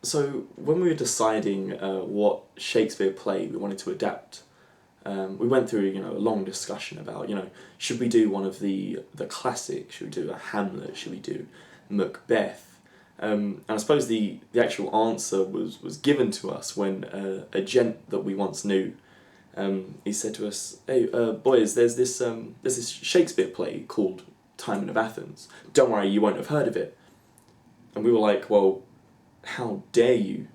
So when we were deciding what Shakespeare play we wanted to adapt, we went through a long discussion about should we do one of the classics, should we do a Hamlet, should we do Macbeth, and I suppose the actual answer was given to us when a gent that we once knew, he said to us, "Hey boys, there's this Shakespeare play called Timon of Athens. Don't worry, you won't have heard of it." And we were like, "Well, how dare you?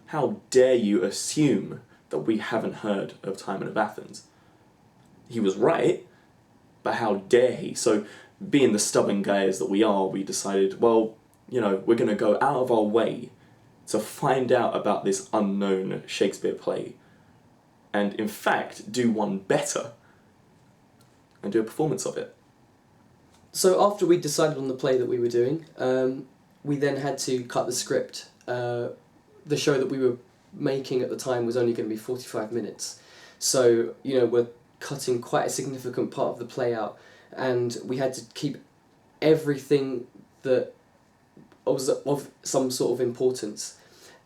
How dare you assume that we haven't heard of Timon of Athens?" He was right, but how dare he? So, being the stubborn guys that we are, we decided, well, we're going to go out of our way to find out about this unknown Shakespeare play, and in fact, do one better, and do a performance of it. So after we decided on the play that we were doing, we then had to cut the script. The show that we were making at the time was only going to be 45 minutes. So, we're cutting quite a significant part of the play out, and we had to keep everything that was of some sort of importance,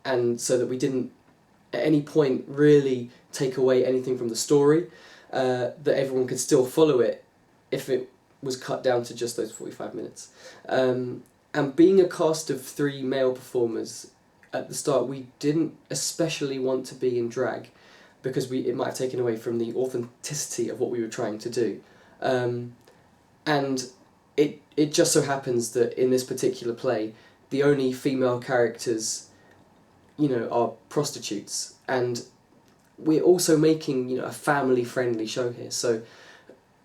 and so that we didn't at any point really take away anything from the story, that everyone could still follow it if it was cut down to just those 45 minutes. And being a cast of 3 male performers, at the start we didn't especially want to be in drag, because it might have taken away from the authenticity of what we were trying to do. And it just so happens that in this particular play, the only female characters, are prostitutes, and we're also making, a family-friendly show here, so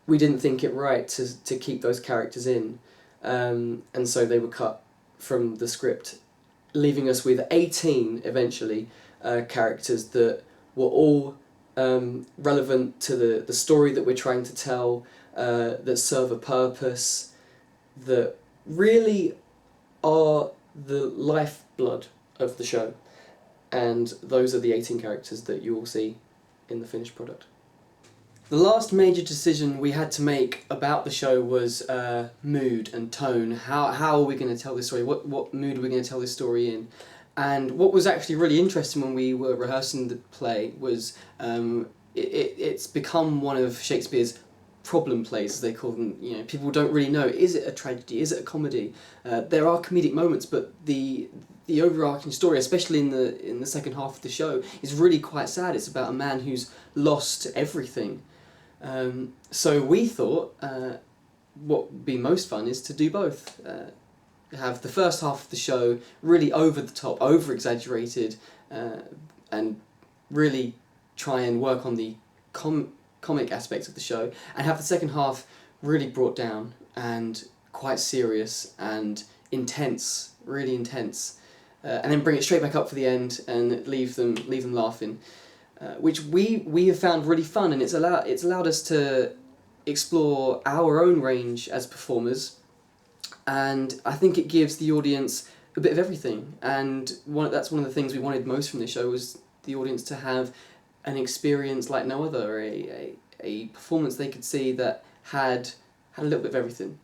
we didn't think it right to keep those characters in, and so they were cut from the script, leaving us with 18, eventually, characters that were all relevant to the story that we're trying to tell, that serve a purpose, that really are the lifeblood of the show. And those are the 18 characters that you will see in the finished product. The last major decision we had to make about the show was mood and tone. How are we going to tell this story? What mood are we going to tell this story in? And what was actually really interesting when we were rehearsing the play was it's become one of Shakespeare's problem plays, as they call them. People don't really know, is it a tragedy, is it a comedy? There are comedic moments, but the overarching story, especially in the second half of the show, is really quite sad. It's about a man who's lost everything. So we thought what would be most fun is to do both. Have the first half of the show really over the top, over exaggerated, and really try and work on the comic aspects of the show, and have the second half really brought down and quite serious and intense, really intense, and then bring it straight back up for the end and leave them laughing, which we have found really fun, and it's allowed us to explore our own range as performers, and I think it gives the audience a bit of everything, and that's one of the things we wanted most from the show, was the audience to have an experience like no other, a performance they could see that had a little bit of everything.